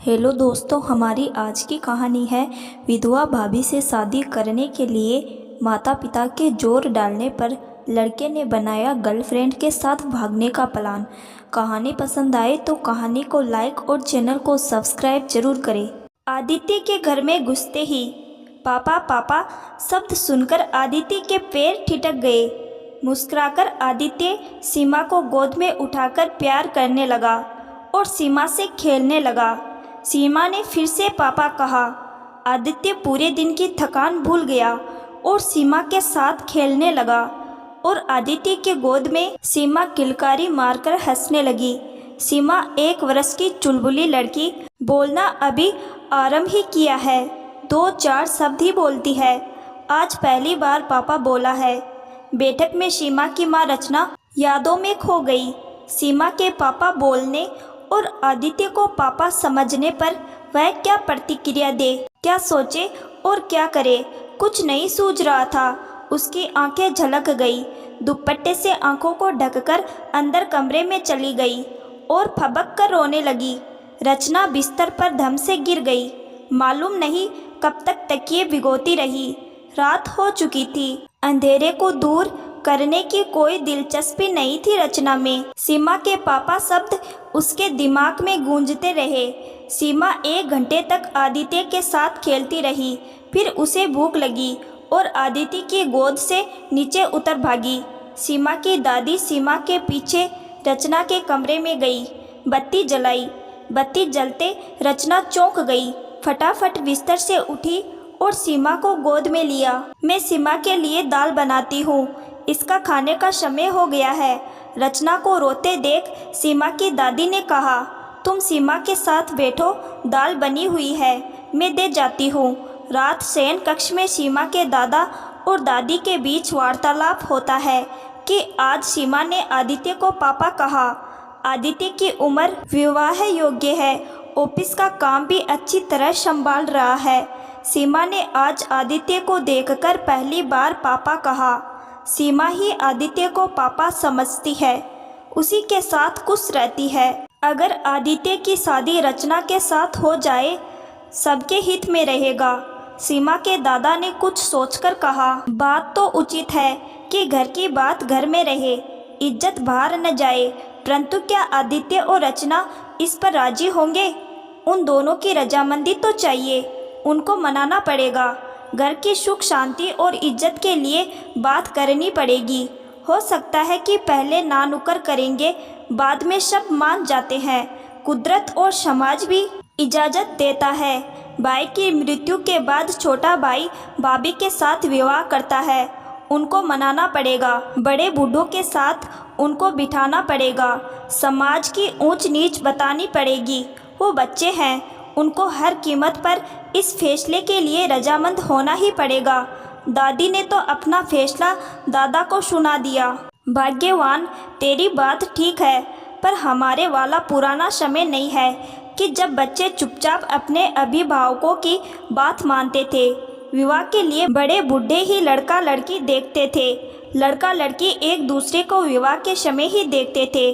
Hello दोस्तों, हमारी आज की कहानी है विधवा भाभी से शादी करने के लिए माता पिता के जोर डालने पर लड़के ने बनाया गर्लफ्रेंड के साथ भागने का प्लान। कहानी पसंद आए तो कहानी को लाइक और चैनल को सब्सक्राइब जरूर करें। आदित्य के घर में घुसते ही पापा पापा शब्द सुनकर आदित्य के पैर ठिठक गए। मुस्कुराकर आदित्य सीमा को गोद में उठाकर प्यार करने लगा और सीमा से खेलने लगा। सीमा ने फिर से पापा कहा। आदित्य पूरे दिन की थकान भूल गया और सीमा के साथ खेलने लगा और आदित्य के गोद में सीमा किलकारी मारकर हंसने लगी। सीमा 1 वर्ष की चुलबुली लड़की, बोलना अभी आरंभ ही किया है, 2-4 शब्द ही बोलती है। आज पहली बार पापा बोला है। बैठक में सीमा की माँ रचना यादों में खो गई। सीमा के पापा बोलने और आदित्य को पापा समझने पर वह क्या प्रतिक्रिया दे, क्या सोचे और क्या करे, कुछ नहीं सूझ रहा था। उसकी आंखें झलक गई। दुपट्टे से आंखों को ढककर अंदर कमरे में चली गई और फबक कर रोने लगी। रचना बिस्तर पर धम से गिर गई। मालूम नहीं कब तक तकिए भिगोती रही। रात हो चुकी थी। अंधेरे को दूर करने की कोई दिलचस्पी नहीं थी रचना में। सीमा के पापा शब्द उसके दिमाग में गूंजते रहे। सीमा 1 घंटे तक आदित्य के साथ खेलती रही। फिर उसे भूख लगी और आदित्य की गोद से नीचे उतर भागी। सीमा की दादी सीमा के पीछे रचना के कमरे में गई। बत्ती जलाई। बत्ती जलते रचना चौंक गई। फटाफट बिस्तर से उठी और सीमा को गोद में लिया। मैं सीमा के लिए दाल बनाती हूँ, इसका खाने का समय हो गया है। रचना को रोते देख सीमा की दादी ने कहा, तुम सीमा के साथ बैठो, दाल बनी हुई है, मैं दे जाती हूँ। रात शयन कक्ष में सीमा के दादा और दादी के बीच वार्तालाप होता है कि आज सीमा ने आदित्य को पापा कहा। आदित्य की उम्र विवाह योग्य है, ऑफिस का काम भी अच्छी तरह संभाल रहा है। सीमा ने आज आदित्य को देखकर पहली बार पापा कहा। सीमा ही आदित्य को पापा समझती है, उसी के साथ खुश रहती है। अगर आदित्य की शादी रचना के साथ हो जाए, सबके हित में रहेगा। सीमा के दादा ने कुछ सोचकर कहा, बात तो उचित है कि घर की बात घर में रहे, इज्जत बाहर न जाए, परंतु क्या आदित्य और रचना इस पर राजी होंगे? उन दोनों की रजामंदी तो चाहिए, उनको मनाना पड़ेगा। घर की सुख शांति और इज्जत के लिए बात करनी पड़ेगी। हो सकता है कि पहले ना नुकर करेंगे, बाद में सब मान जाते हैं। कुदरत और समाज भी इजाज़त देता है। भाई की मृत्यु के बाद छोटा भाई भाभी के साथ विवाह करता है, उनको मनाना पड़ेगा। बड़े बूढ़ों के साथ उनको बिठाना पड़ेगा। समाज की ऊंच नीच बतानी पड़ेगी। वो बच्चे हैं, उनको हर कीमत पर इस फैसले के लिए रजामंद होना ही पड़ेगा। दादी ने तो अपना फैसला दादा को सुना दिया। भाग्यवान, तेरी बात ठीक है, पर हमारे वाला पुराना समय नहीं है कि जब बच्चे चुपचाप अपने अभिभावकों की बात मानते थे। विवाह के लिए बड़े बूढ़े ही लड़का लड़की देखते थे। लड़का लड़की एक दूसरे को विवाह के समय ही देखते थे।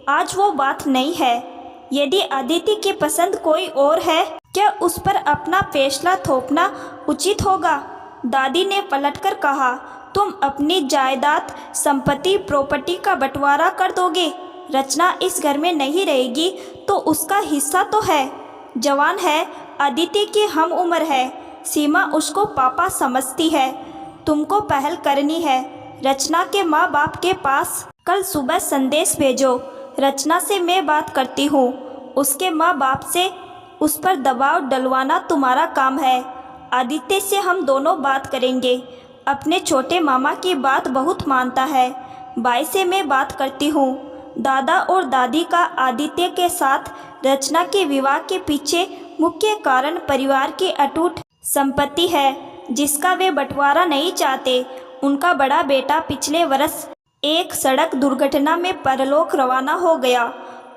आज वो बात नहीं है। यदि आदित्य की पसंद कोई और है, क्या उस पर अपना फैसला थोपना उचित होगा? दादी ने पलटकर कहा, तुम अपनी जायदाद संपत्ति प्रॉपर्टी का बंटवारा कर दोगे। रचना इस घर में नहीं रहेगी तो उसका हिस्सा तो है। जवान है, आदित्य की हम उम्र है। सीमा उसको पापा समझती है। तुमको पहल करनी है। रचना के माँ बाप के पास कल सुबह संदेश भेजो। रचना से मैं बात करती हूँ, उसके माँ बाप से उस पर दबाव डलवाना तुम्हारा काम है। आदित्य से हम दोनों बात करेंगे। अपने छोटे मामा की बात बहुत मानता है। भाई से मैं बात करती हूँ। दादा और दादी का आदित्य के साथ रचना के विवाह के पीछे मुख्य कारण परिवार की अटूट संपत्ति है, जिसका वे बंटवारा नहीं चाहते। उनका बड़ा बेटा पिछले वर्ष एक सड़क दुर्घटना में परलोक रवाना हो गया।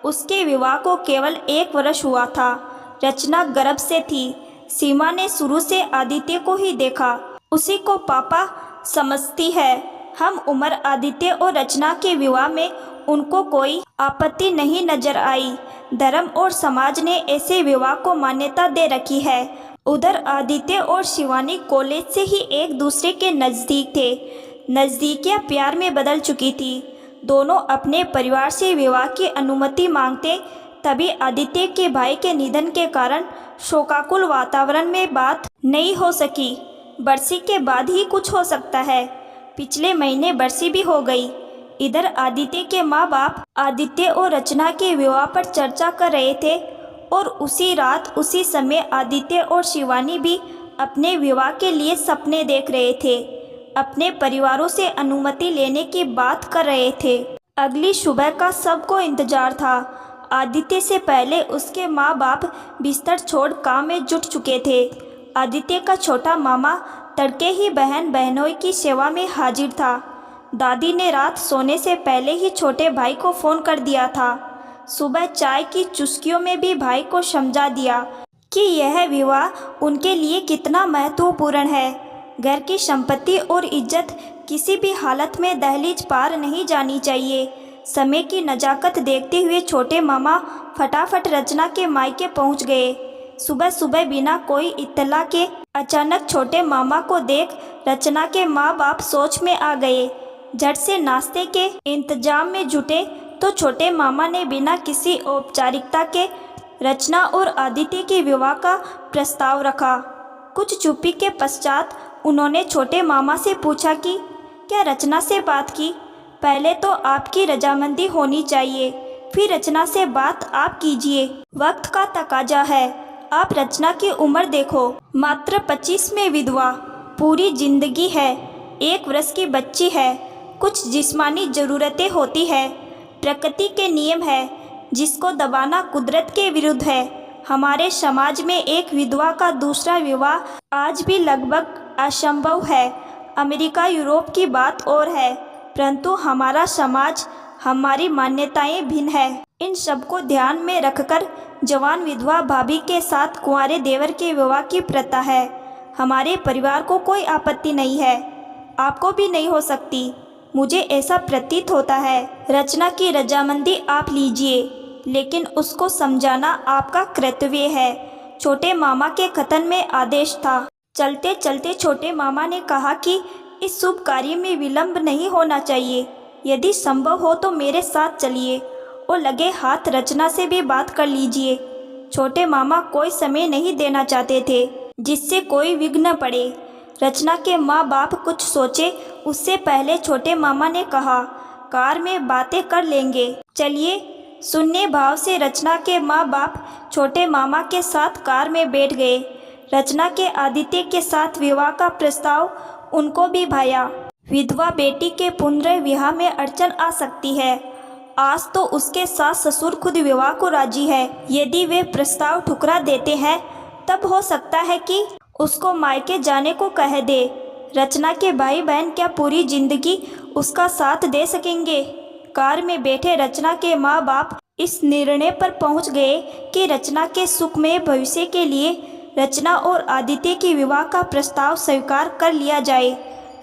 उसके विवाह को केवल 1 वर्ष हुआ था। रचना गर्भ से थी। सीमा ने शुरू से आदित्य को ही देखा, उसी को पापा समझती है। हम उम्र आदित्य और रचना के विवाह में उनको कोई आपत्ति नहीं नजर आई। धर्म और समाज ने ऐसे विवाह को मान्यता दे रखी है। उधर आदित्य और शिवानी कॉलेज से ही एक दूसरे के नज़दीक थे। नज़दीकियाँ प्यार में बदल चुकी थी। दोनों अपने परिवार से विवाह की अनुमति मांगते, तभी आदित्य के भाई के निधन के कारण शोकाकुल वातावरण में बात नहीं हो सकी। बरसी के बाद ही कुछ हो सकता है। पिछले महीने बरसी भी हो गई। इधर आदित्य के माँ बाप आदित्य और रचना के विवाह पर चर्चा कर रहे थे और उसी रात उसी समय आदित्य और शिवानी भी अपने विवाह के लिए सपने देख रहे थे। अपने परिवारों से अनुमति लेने की बात कर रहे थे। अगली सुबह का सबको इंतजार था। आदित्य से पहले उसके माँ बाप बिस्तर छोड़ काम में जुट चुके थे। आदित्य का छोटा मामा तड़के ही बहन बहनोई की सेवा में हाजिर था। दादी ने रात सोने से पहले ही छोटे भाई को फ़ोन कर दिया था। सुबह चाय की चुस्कियों में भी भाई को समझा दिया कि यह विवाह उनके लिए कितना महत्वपूर्ण है। घर की संपत्ति और इज्जत किसी भी हालत में दहलीज पार नहीं जानी चाहिए। समय की नज़ाकत देखते हुए छोटे मामा फटाफट रचना के मायके पहुंच गए। सुबह सुबह बिना कोई इत्तला के अचानक छोटे मामा को देख रचना के माँ बाप सोच में आ गए। झट से नाश्ते के इंतजाम में जुटे तो छोटे मामा ने बिना किसी औपचारिकता के रचना और आदित्य के विवाह का प्रस्ताव रखा। कुछ चुप्पी के पश्चात उन्होंने छोटे मामा से पूछा कि क्या रचना से बात की? पहले तो आपकी रजामंदी होनी चाहिए, फिर रचना से बात आप कीजिए। वक्त का तकाजा है। आप रचना की उम्र देखो, मात्र 25 में विधवा, पूरी जिंदगी है, 1 वर्ष की बच्ची है, कुछ जिस्मानी ज़रूरतें होती है, प्रकृति के नियम है जिसको दबाना कुदरत के विरुद्ध है। हमारे समाज में एक विधवा का दूसरा विवाह आज भी लगभग असंभव है। अमेरिका यूरोप की बात और है, परंतु हमारा समाज, हमारी मान्यताएं भिन्न है। इन सबको ध्यान में रखकर जवान विधवा भाभी के साथ कुंवारे देवर के विवाह की प्रथा है। हमारे परिवार को कोई आपत्ति नहीं है, आपको भी नहीं हो सकती। मुझे ऐसा प्रतीत होता है। रचना की रजामंदी आप लीजिए, लेकिन उसको समझाना आपका कर्तव्य है। छोटे मामा के कथन में आदेश था। चलते चलते छोटे मामा ने कहा कि इस शुभ कार्य में विलंब नहीं होना चाहिए। यदि संभव हो तो मेरे साथ चलिए और लगे हाथ रचना से भी बात कर लीजिए। छोटे मामा कोई समय नहीं देना चाहते थे जिससे कोई विघ्न पड़े। रचना के माँ बाप कुछ सोचे उससे पहले छोटे मामा ने कहा, कार में बातें कर लेंगे, चलिए। सुनने भाव से रचना के माँ बाप छोटे मामा के साथ कार में बैठ गए। रचना के आदित्य के साथ विवाह का प्रस्ताव उनको भी भाया। विधवा बेटी के पुनर्विवाह में अड़चन आ सकती है। आज तो उसके सास ससुर खुद विवाह को राजी है। यदि वे प्रस्ताव ठुकरा देते हैं तब हो सकता है कि उसको मायके जाने को कह दे। रचना के भाई बहन क्या पूरी जिंदगी उसका साथ दे सकेंगे? कार में बैठे रचना के माँ बाप इस निर्णय पर पहुंच गए कि रचना के सुखमय भविष्य के लिए रचना और आदित्य की विवाह का प्रस्ताव स्वीकार कर लिया जाए।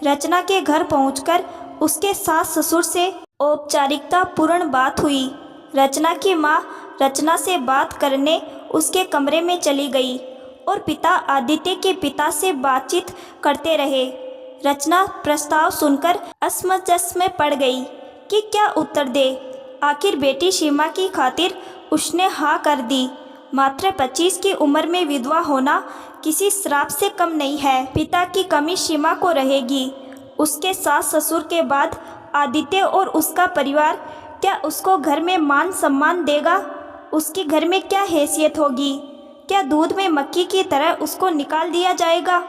रचना के घर पहुंचकर उसके सास ससुर से औपचारिकता पूर्ण बात हुई। रचना की माँ रचना से बात करने उसके कमरे में चली गई और पिता आदित्य के पिता से बातचीत करते रहे। रचना प्रस्ताव सुनकर असमंजस में पड़ गई कि क्या उत्तर दे। आखिर बेटी सीमा की खातिर उसने हाँ कर दी। मात्र 25 की उम्र में विधवा होना किसी श्राप से कम नहीं है। पिता की कमी सीमा को रहेगी। उसके सास ससुर के बाद आदित्य और उसका परिवार क्या उसको घर में मान सम्मान देगा? उसके घर में क्या हैसियत होगी? क्या दूध में मक्खी की तरह उसको निकाल दिया जाएगा?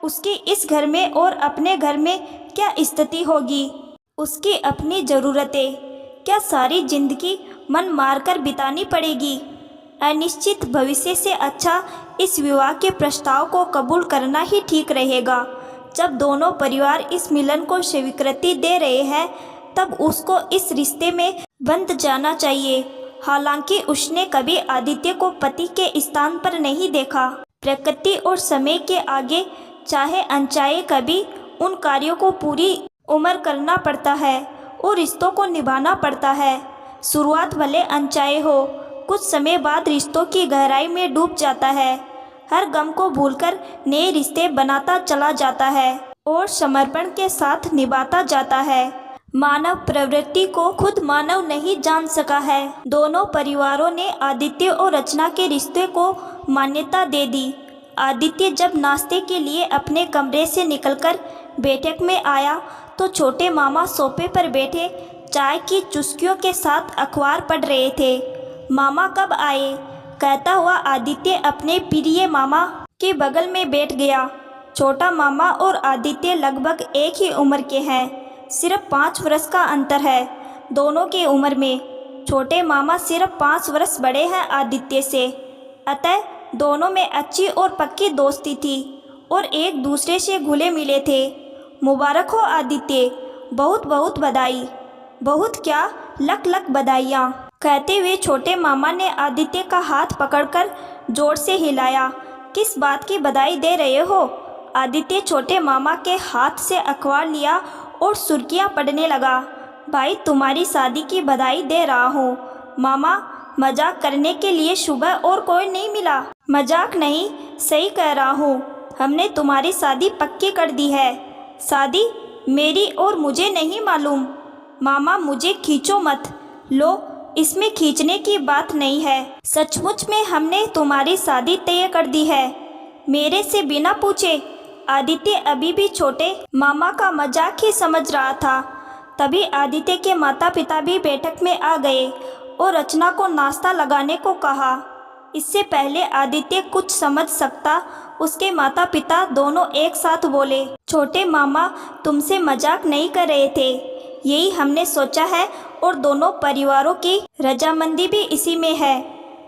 उसकी इस घर में और अपने घर में क्या स्थिति होगी? उसकी अपनी ज़रूरतें क्या सारी जिंदगी मन मारकर बितानी पड़ेगी? अनिश्चित भविष्य से अच्छा इस विवाह के प्रस्ताव को कबूल करना ही ठीक रहेगा। जब दोनों परिवार इस मिलन को स्वीकृति दे रहे हैं तब उसको इस रिश्ते में बंध जाना चाहिए। हालांकि उसने कभी आदित्य को पति के स्थान पर नहीं देखा। प्रकृति और समय के आगे चाहे अनचाहे कभी उन कार्यों को पूरी उम्र करना पड़ता है और रिश्तों को निभाना पड़ता है। शुरुआत भले अनचाहे हो, कुछ समय बाद रिश्तों की गहराई में डूब जाता है। हर गम को भूलकर नए रिश्ते बनाता चला जाता है और समर्पण के साथ निभाता जाता है। मानव प्रवृत्ति को खुद मानव नहीं जान सका है। दोनों परिवारों ने आदित्य और रचना के रिश्ते को मान्यता दे दी। आदित्य जब नाश्ते के लिए अपने कमरे से निकलकर बैठक में आया तो छोटे मामा सोफे पर बैठे चाय की चुस्कियों के साथ अखबार पढ़ रहे थे। मामा कब आए? कहता हुआ आदित्य अपने प्रिय मामा के बगल में बैठ गया। छोटा मामा और आदित्य लगभग एक ही उम्र के हैं, सिर्फ 5 वर्ष का अंतर है दोनों की उम्र में। छोटे मामा सिर्फ 5 वर्ष बड़े हैं आदित्य से, अतः दोनों में अच्छी और पक्की दोस्ती थी और एक दूसरे से घुले मिले थे। मुबारक हो आदित्य, बहुत बहुत बधाई। बहुत क्या, लख लख बधाइयाँ, कहते हुए छोटे मामा ने आदित्य का हाथ पकड़कर जोर से हिलाया। किस बात की बधाई दे रहे हो? आदित्य छोटे मामा के हाथ से अखबार लिया और सुर्खियाँ पढ़ने लगा। भाई, तुम्हारी शादी की बधाई दे रहा हूँ। मामा, मजाक करने के लिए सुबह और कोई नहीं मिला? मजाक नहीं, सही कह रहा हूँ, हमने तुम्हारी शादी पक्की कर दी है। शादी? मेरी और मुझे नहीं मालूम। मामा, मुझे खींचो मत। लो, इसमें खींचने की बात नहीं है, सचमुच में हमने तुम्हारी शादी तय कर दी है, मेरे से बिना पूछे। आदित्य अभी भी छोटे मामा का मजाक ही समझ रहा था। तभी आदित्य के माता पिता भी बैठक में आ गए और रचना को नाश्ता लगाने को कहा। इससे पहले आदित्य कुछ समझ सकता, उसके माता पिता दोनों एक साथ बोले, छोटे मामा, तुमसे मजाक नहीं कर रहे थे, यही हमने सोचा है और दोनों परिवारों की रजामंदी भी इसी में है।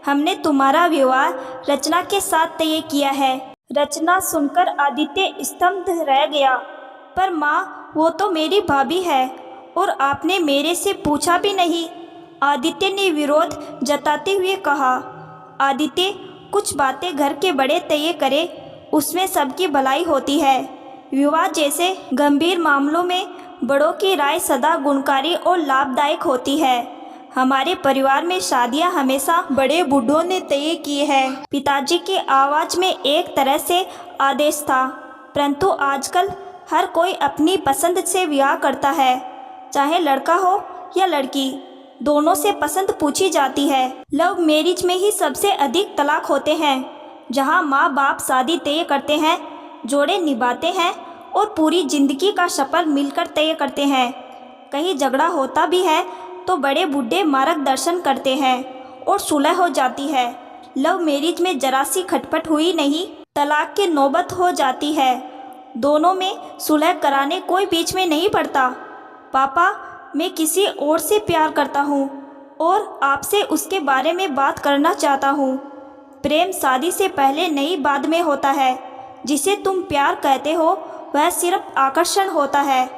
हमने तुम्हारा विवाह रचना के साथ तय किया है। रचना सुनकर आदित्य स्तब्ध रह गया। पर माँ, वो तो मेरी भाभी है और आपने मेरे से पूछा भी नहीं, आदित्य ने विरोध जताते हुए कहा। आदित्य, कुछ बातें घर के बड़े तय करे, उसमें सबकी भलाई होती है। विवाह जैसे गंभीर मामलों में बड़ों की राय सदा गुणकारी और लाभदायक होती है। हमारे परिवार में शादियां हमेशा बड़े बूढ़ों ने तय की है। पिताजी की आवाज़ में एक तरह से आदेश था, परंतु आजकल हर कोई अपनी पसंद से विवाह करता है, चाहे लड़का हो या लड़की, दोनों से पसंद पूछी जाती है। लव मैरिज में ही सबसे अधिक तलाक होते हैं, जहां माँ बाप शादी तय करते हैं, जोड़े निभाते हैं और पूरी जिंदगी का सफर मिलकर तय करते हैं। कहीं झगड़ा होता भी है तो बड़े बूढ़े मार्गदर्शन करते हैं और सुलह हो जाती है। लव मैरिज में जरा सी खटपट हुई नहीं, तलाक की नौबत हो जाती है। दोनों में सुलह कराने कोई बीच में नहीं पड़ता। पापा, मैं किसी और से प्यार करता हूँ और आपसे उसके बारे में बात करना चाहता हूँ। प्रेम शादी से पहले नहीं, बाद में होता है। जिसे तुम प्यार कहते हो वह सिर्फ आकर्षण होता है।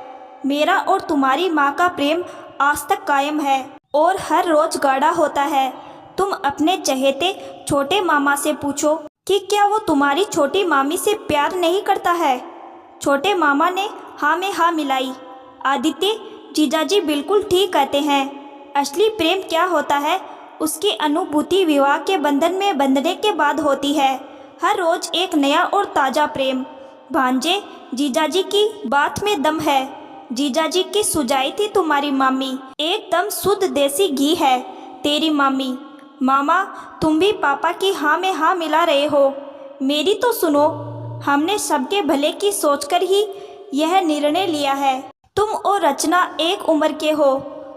मेरा और तुम्हारी माँ का प्रेम आज तक कायम है और हर रोज गाढ़ा होता है। तुम अपने चहेते छोटे मामा से पूछो कि क्या वो तुम्हारी छोटी मामी से प्यार नहीं करता है। छोटे मामा ने हाँ में हाँ मिलाई। आदित्य, जीजाजी बिल्कुल ठीक कहते हैं। असली प्रेम क्या होता है, उसकी अनुभूति विवाह के बंधन में बंधने के बाद होती है। हर रोज एक नया और ताज़ा प्रेम। भांजे, जीजाजी की बात में दम है। जीजाजी की सुजाई थी तुम्हारी मामी, एकदम शुद्ध देसी घी है तेरी मामी। मामा, तुम भी पापा की हाँ में हाँ मिला रहे हो। मेरी तो सुनो, हमने सबके भले की सोचकर ही यह निर्णय लिया है। तुम और रचना एक उम्र के हो,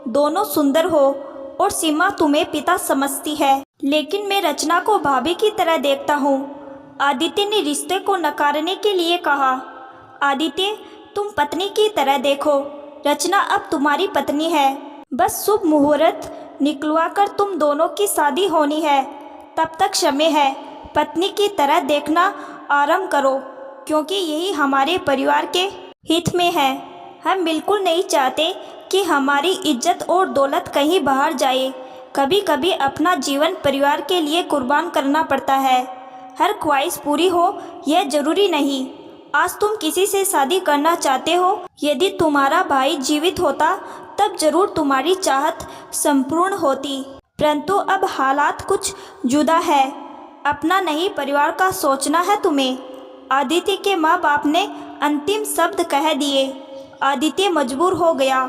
दोनों सुंदर हो और सीमा तुम्हें पिता समझती है, लेकिन मैं रचना को भाभी की तरह देखता हूँ। आदित्य ने रिश्ते को नकारने के लिए कहा। आदित्य, तुम पत्नी की तरह देखो, रचना अब तुम्हारी पत्नी है। बस शुभ मुहूर्त निकलवा कर तुम दोनों की शादी होनी है, तब तक समय है। पत्नी की तरह देखना आरंभ करो, क्योंकि यही हमारे परिवार के हित में है। हम बिल्कुल नहीं चाहते कि हमारी इज्जत और दौलत कहीं बाहर जाए। कभी कभी अपना जीवन परिवार के लिए कुर्बान करना पड़ता है। हर ख्वाहिश पूरी हो यह जरूरी नहीं। आज तुम किसी से शादी करना चाहते हो, यदि तुम्हारा भाई जीवित होता तब जरूर तुम्हारी चाहत संपूर्ण होती। परंतु अब हालात कुछ जुदा है। अपना नहीं, परिवार का सोचना है तुम्हें। आदित्य के माँ बाप ने अंतिम शब्द कह दिए। आदित्य मजबूर हो गया,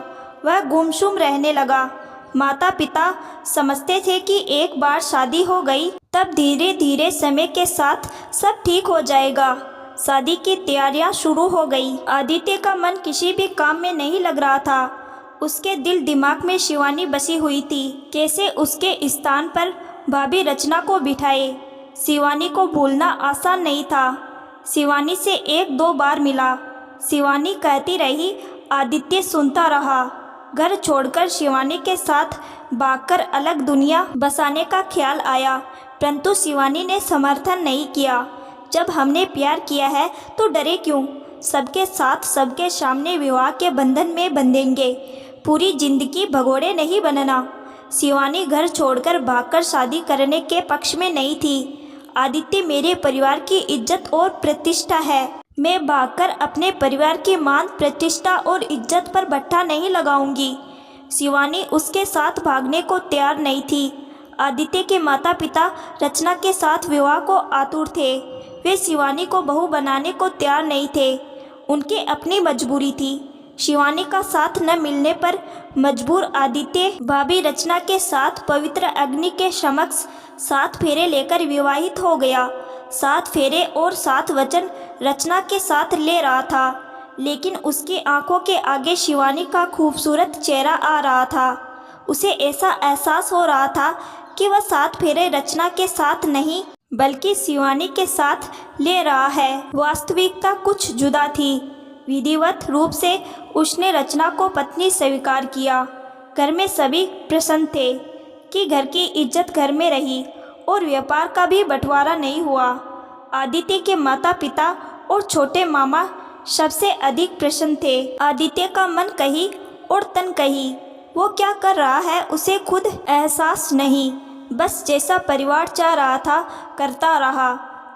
वह गुमसुम रहने लगा। माता पिता समझते थे कि एक बार शादी हो गई तब धीरे धीरे समय के साथ सब ठीक हो जाएगा। शादी की तैयारियां शुरू हो गई। आदित्य का मन किसी भी काम में नहीं लग रहा था। उसके दिल दिमाग में शिवानी बसी हुई थी। कैसे उसके स्थान पर भाभी रचना को बिठाए। शिवानी को भूलना आसान नहीं था। शिवानी से एक दो बार मिला। शिवानी कहती रही, आदित्य सुनता रहा। घर छोड़कर शिवानी के साथ भागकर अलग दुनिया बसाने का ख्याल आया, परंतु शिवानी ने समर्थन नहीं किया। जब हमने प्यार किया है तो डरे क्यों? सबके साथ सबके सामने विवाह के बंधन में बंधेंगे। पूरी जिंदगी भगोड़े नहीं बनना। शिवानी घर छोड़कर भागकर शादी करने के पक्ष में नहीं थी। आदित्य मेरे परिवार की इज्जत और प्रतिष्ठा है। मैं भागकर अपने परिवार की मान, प्रतिष्ठा और इज्जत पर बट्टा नहीं लगाऊंगी। शिवानी उसके साथ भागने को तैयार नहीं थी। आदित्य के माता पिता रचना के साथ विवाह को आतुर थे। वे शिवानी को बहू बनाने को तैयार नहीं थे। उनकी अपनी मजबूरी थी। शिवानी का साथ न मिलने पर मजबूर आदित्य भाभी रचना के साथ पवित्र अग्नि के समक्ष 7 फेरे लेकर विवाहित हो गया। 7 फेरे और 7 वचन रचना के साथ ले रहा था, लेकिन उसकी आंखों के आगे शिवानी का खूबसूरत चेहरा आ रहा था। उसे ऐसा एहसास हो रहा था कि वह 7 फेरे रचना के साथ नहीं बल्कि शिवानी के साथ ले रहा है। वास्तविकता कुछ जुदा थी। विधिवत रूप से उसने रचना को पत्नी स्वीकार किया। घर में सभी प्रसन्न थे कि घर की इज्जत घर में रही और व्यापार का भी बंटवारा नहीं हुआ। आदित्य के माता पिता और छोटे मामा सबसे अधिक प्रसन्न थे। आदित्य का मन कहीं और तन कहीं। वो क्या कर रहा है उसे खुद एहसास नहीं। बस जैसा परिवार चाह रहा था करता रहा।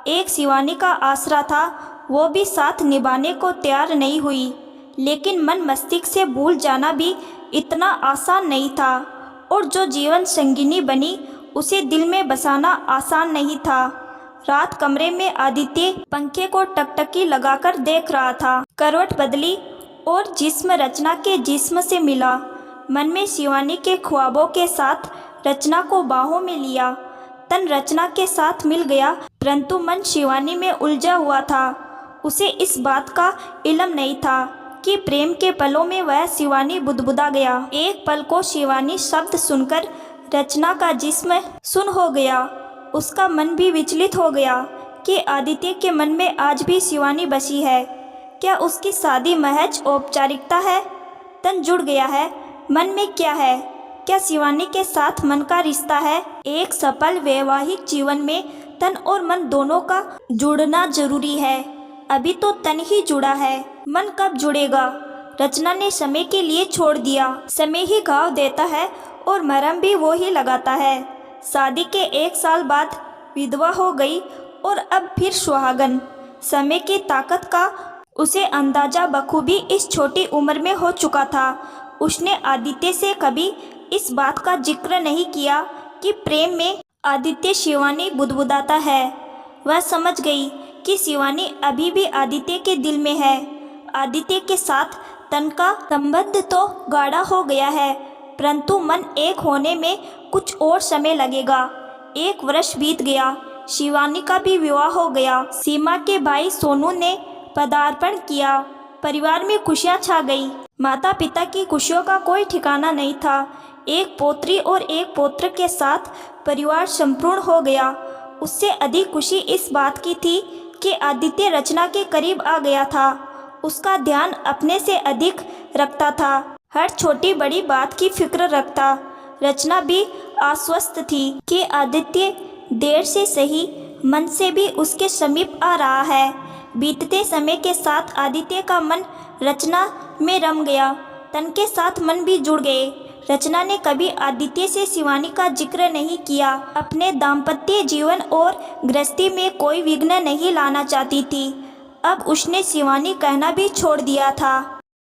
एक शिवानी का आसरा था, वो भी साथ निभाने को तैयार नहीं हुई। लेकिन मन मस्तिष्क से भूल जाना भी इतना आसान नहीं था, और जो जीवन संगिनी बनी उसे दिल में बसाना आसान नहीं था। रात कमरे में आदित्य पंखे को टकटकी लगाकर देख रहा था। करवट बदली और जिस्म रचना के जिस्म से मिला। मन में शिवानी के ख्वाबों के साथ रचना को बाहों में लिया। तन रचना के साथ मिल गया, परंतु मन शिवानी में उलझा हुआ था। उसे इस बात का इल्म नहीं था कि प्रेम के पलों में वह शिवानी बुदबुदा गया। एक पल को शिवानी शब्द सुनकर रचना का जिस्म सुन हो गया। उसका मन भी विचलित हो गया कि आदित्य के मन में आज भी शिवानी बसी है। क्या उसकी शादी महज औपचारिकता है? तन जुड़ गया है, मन में क्या है? क्या शिवानी के साथ मन का रिश्ता है? एक सफल वैवाहिक जीवन में तन और मन दोनों का जुड़ना जरूरी है। अभी तो तन ही जुड़ा है, मन कब जुड़ेगा? रचना ने समय के लिए छोड़ दिया। समय ही घाव देता है और मरहम भी वो ही लगाता है। शादी के 1 साल बाद विधवा हो गई और अब फिर सुहागन। समय की ताकत का उसे अंदाजा बखूबी इस छोटी उम्र में हो चुका था। उसने आदित्य से कभी इस बात का जिक्र नहीं किया कि प्रेम में आदित्य शिवानी बुदबुदाता है। वह समझ गई कि शिवानी अभी भी आदित्य के दिल में है। आदित्य के साथ तन का संबंध तो गाढ़ा हो गया है, परंतु मन एक होने में कुछ और समय लगेगा। 1 वर्ष बीत गया। शिवानी का भी विवाह हो गया। सीमा के भाई सोनू ने पदार्पण किया। परिवार में खुशियां छा गई। माता पिता की खुशियों का कोई ठिकाना नहीं था। एक पोत्री और एक पौत्र के साथ परिवार संपूर्ण हो गया। उससे अधिक खुशी इस बात की थी कि आदित्य रचना के करीब आ गया था। उसका ध्यान अपने से अधिक रखता था, हर छोटी बड़ी बात की फिक्र रखता। रचना भी आश्वस्त थी कि आदित्य देर से सही मन से भी उसके समीप आ रहा है। बीतते समय के साथ आदित्य का मन रचना में रम गया। तन के साथ मन भी जुड़ गए। रचना ने कभी आदित्य से शिवानी का जिक्र नहीं किया। अपने दाम्पत्य जीवन और गृहस्थी में कोई विघ्न नहीं लाना चाहती थी। अब उसने शिवानी कहना भी छोड़ दिया था।